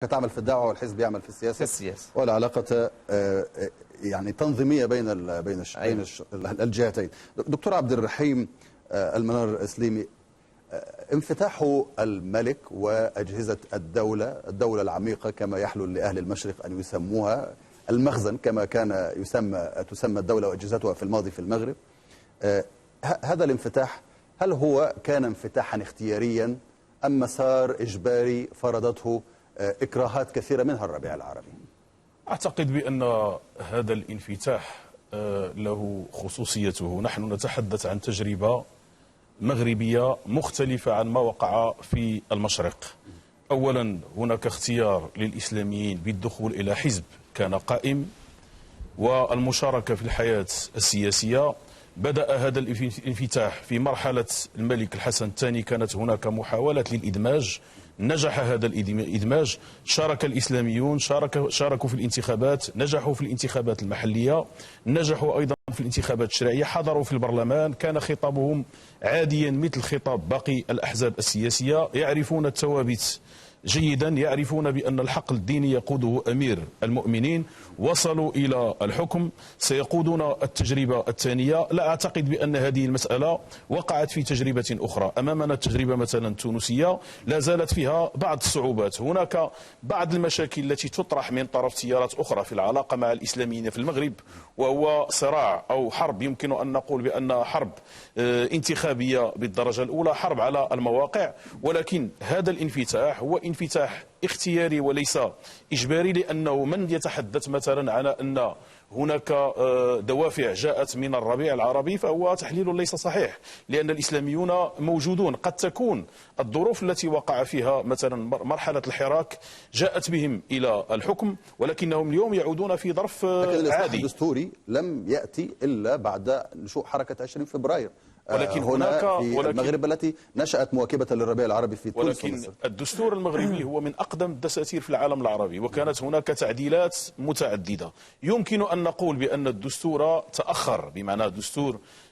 تعمل في الدعوة والحزب يعمل في السياسة. والعلاقة يعني تنظيمية بين الجهتين. دكتور عبد الرحيم المنار الإسليمي، انفتاح الملك وأجهزة الدولة العميقة كما يحلو لأهل المشرق أن يسموها، المخزن كما كان تسمى الدولة وأجهزتها في الماضي في المغرب، هذا الانفتاح هل هو كان انفتاحا اختياريا أم مسار إجباري فرضته إكراهات كثيرة منها الربيع العربي؟ أعتقد بأن هذا الانفتاح له خصوصيته. نحن نتحدث عن تجربة مغربية مختلفة عن ما وقع في المشرق. أولا هناك اختيار للإسلاميين بالدخول إلى حزب كان قائم والمشاركة في الحياة السياسية. بدأ هذا الانفتاح في مرحلة الملك الحسن الثاني، كانت هناك محاولات للإدماج، نجح هذا الإدماج، شارك الإسلاميون، شاركوا في الانتخابات، نجحوا في الانتخابات المحلية، نجحوا أيضا في الانتخابات الشرعية، حضروا في البرلمان، كان خطابهم عاديا مثل خطاب باقي الأحزاب السياسية، يعرفون الثوابت جيدا، يعرفون بأن الحقل الديني يقوده أمير المؤمنين، وصلوا إلى الحكم، سيقودون التجربة الثانية. لا أعتقد بأن هذه المسألة وقعت في تجربة أخرى. أمامنا التجربة مثلا التونسية لا زالت فيها بعض الصعوبات، هناك بعض المشاكل التي تطرح من طرف تيارات أخرى في العلاقة مع الإسلاميين في المغرب، وهو صراع أو حرب، يمكن أن نقول بأن حرب انتخابية بالدرجة الأولى، حرب على المواقع. ولكن هذا الانفتاح هو انفتاح اختياري وليس إجباري، لأنه من يتحدث مثلا على أن هناك دوافع جاءت من الربيع العربي فهو تحليل ليس صحيح، لأن الإسلاميون موجودون. قد تكون الظروف التي وقع فيها مثلا مرحلة الحراك جاءت بهم إلى الحكم، ولكنهم اليوم يعودون في ظرف عادي. لكن الإصلاح الدستوري لم يأتي إلا بعد نشوء حركة 20 فبراير. ولكن هنا في المغرب التي نشأت مواكبة للربيع العربي في تونس. ولكن الدستور المغربي هو من أقدم الدساتير في العالم العربي، وكانت هناك تعديلات متعددة. يمكن أن نقول بأن الدستور تأخر، بمعنى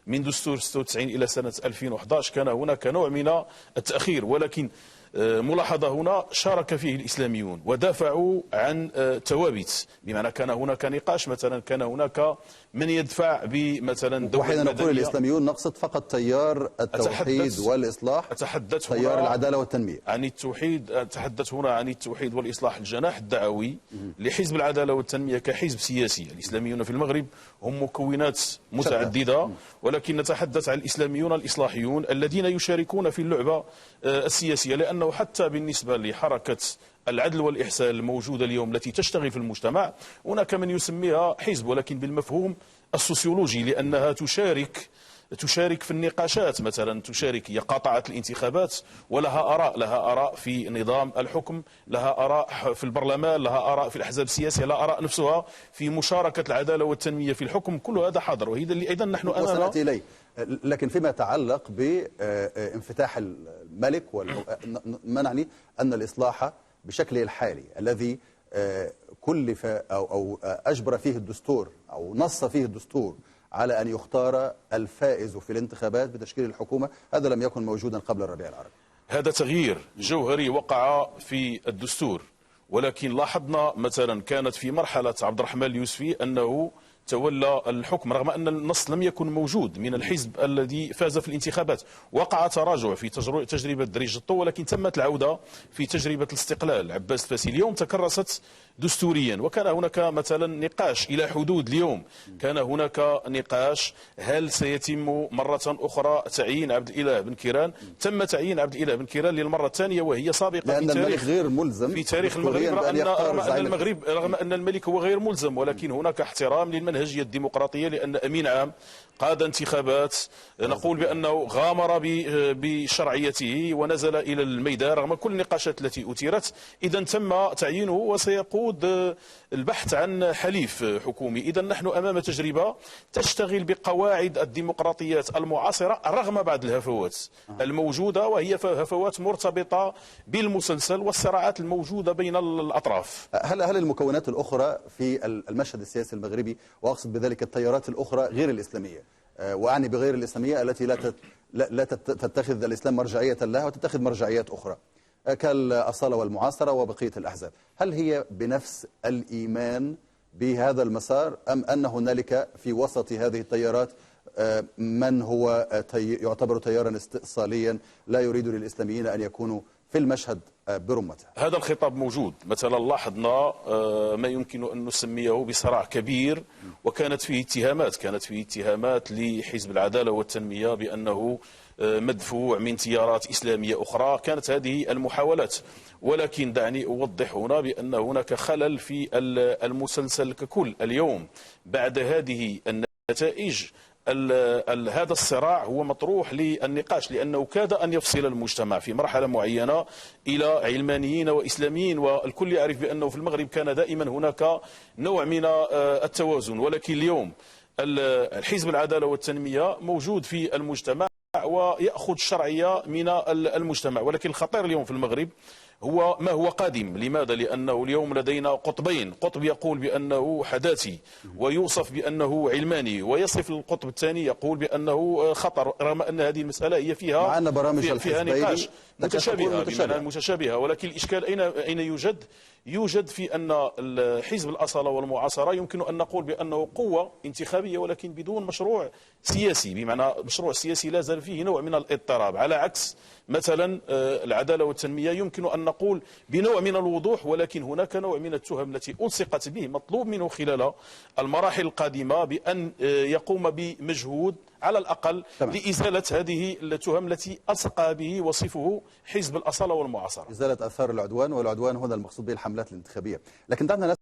من دستور 96 إلى سنة 2011 كان هناك نوع من التأخير، ولكن ملاحظة هنا شارك فيه الإسلاميون ودافعوا عن ثوابت، بمعنى كان هناك نقاش، مثلا كان هناك من يدفع بمثلا دولة وحين مدنية. نقول الإسلاميون نقصد فقط تيار التوحيد والإصلاح، تيار العدالة والتنمية. عن التوحيد أتحدث هنا عن التوحيد والإصلاح، الجناح الدعوي لحزب العدالة والتنمية كحزب سياسي. الإسلاميون في المغرب هم مكونات متعددة، ولكن نتحدث عن الإسلاميون الإصلاحيون الذين يشاركون في اللعبة السياسية، لأنه حتى بالنسبة لحركة العدل والإحسان الموجودة اليوم التي تشتغل في المجتمع، هناك من يسميها حزب ولكن بالمفهوم السوسيولوجي، لأنها تشارك في النقاشات، مثلا تشارك، هي قاطعت الانتخابات ولها آراء في نظام الحكم، لها آراء في البرلمان، لها آراء في الأحزاب السياسية، لها آراء نفسها في مشاركة العدالة والتنمية في الحكم. كل هذا حاضر، وهذا اللي أيضا نحن وسنأتي إليه. لكن فيما يتعلق بانفتاح الملك منعني أن الإصلاح بشكله الحالي الذي كلف أو أجبر فيه الدستور أو نص فيه الدستور على أن يختار الفائز في الانتخابات بتشكيل الحكومة، هذا لم يكن موجودا قبل الربيع العربي. هذا تغيير جوهري وقع في الدستور، ولكن لاحظنا مثلا كانت في مرحلة عبد الرحمن اليوسفي أنه تولى الحكم رغم أن النص لم يكن موجود من الحزب الذي فاز في الانتخابات. وقع تراجع في تجربة دريج الطو، ولكن تمت العودة في تجربة الاستقلال عباس الفاسي. اليوم تكرست دستوريا، وكان هناك مثلا نقاش إلى حدود اليوم، كان هناك نقاش هل سيتم مرة أخرى تعيين عبد الإله بن كيران. تم تعيين عبد الإله بن كيران للمرة الثانية، وهي سابقة لأن الملك غير ملزم في تاريخ المغرب، رغم أن الملك هو غير ملزم، ولكن هناك احترام للمنهجية الديمقراطية، لأن أمين عام قاد انتخابات نقول بأنه غامر بشرعيته ونزل إلى الميدان رغم كل النقاشات التي أثيرت. إذا تم تعيينه وسيقود البحث عن حليف حكومي. إذا نحن أمام تجربة تشتغل بقواعد الديمقراطيات المعاصرة رغم بعض الهفوات الموجودة، وهي هفوات مرتبطة بالمسلسل والصراعات الموجودة بين الأطراف. هل المكونات الأخرى في المشهد السياسي المغربي، وأقصد بذلك التيارات الأخرى غير الإسلامية، وأعني بغير الإسلامية التي لا تتخذ الإسلام مرجعية لها وتتخذ مرجعيات أخرى، كالأصالة والمعاصرة وبقية الأحزاب. هل هي بنفس الإيمان بهذا المسار أم أن هنالك في وسط هذه التيارات من هو يعتبر تيارا استئصاليا لا يريد للإسلاميين أن يكونوا في المشهد برمته؟ هذا الخطاب موجود. مثلا لاحظنا ما يمكن أن نسميه بصراع كبير، وكانت فيه اتهامات لحزب العدالة والتنمية بأنه مدفوع من تيارات إسلامية أخرى. كانت هذه المحاولات، ولكن دعني أوضح هنا بأن هناك خلل في المسلسل ككل. اليوم بعد هذه النتائج هذا الصراع هو مطروح للنقاش، لأنه كاد أن يفصل المجتمع في مرحلة معينة إلى علمانيين وإسلاميين، والكل يعرف بأنه في المغرب كان دائما هناك نوع من التوازن. ولكن اليوم الحزب العدالة والتنمية موجود في المجتمع ويأخذ الشرعية من المجتمع. ولكن الخطير اليوم في المغرب هو ما هو قادم. لماذا؟ لأنه اليوم لدينا قطبين، قطب يقول بأنه حداثي ويوصف بأنه علماني، ويصف القطب الثاني يقول بأنه خطر، رغم أن هذه المسألة هي فيها نقاش متشابهة. ولكن الإشكال أين يوجد؟ يوجد في أن حزب الأصالة والمعاصرة يمكن أن نقول بأنه قوة انتخابية ولكن بدون مشروع سياسي، بمعنى مشروع سياسي لا زال فيه نوع من الاضطراب، على عكس مثلا العدالة والتنمية يمكن أن نقول بنوع من الوضوح، ولكن هناك نوع من التهم التي ألصقت به. مطلوب منه خلال المراحل القادمة بأن يقوم بمجهود على الأقل لإزالة هذه التهم التي ألصق به وصفه حزب الأصالة والمعاصرة، إزالة آثار العدوان، والعدوان هنا المقصود به الحملات الانتخابية. لكن دعنا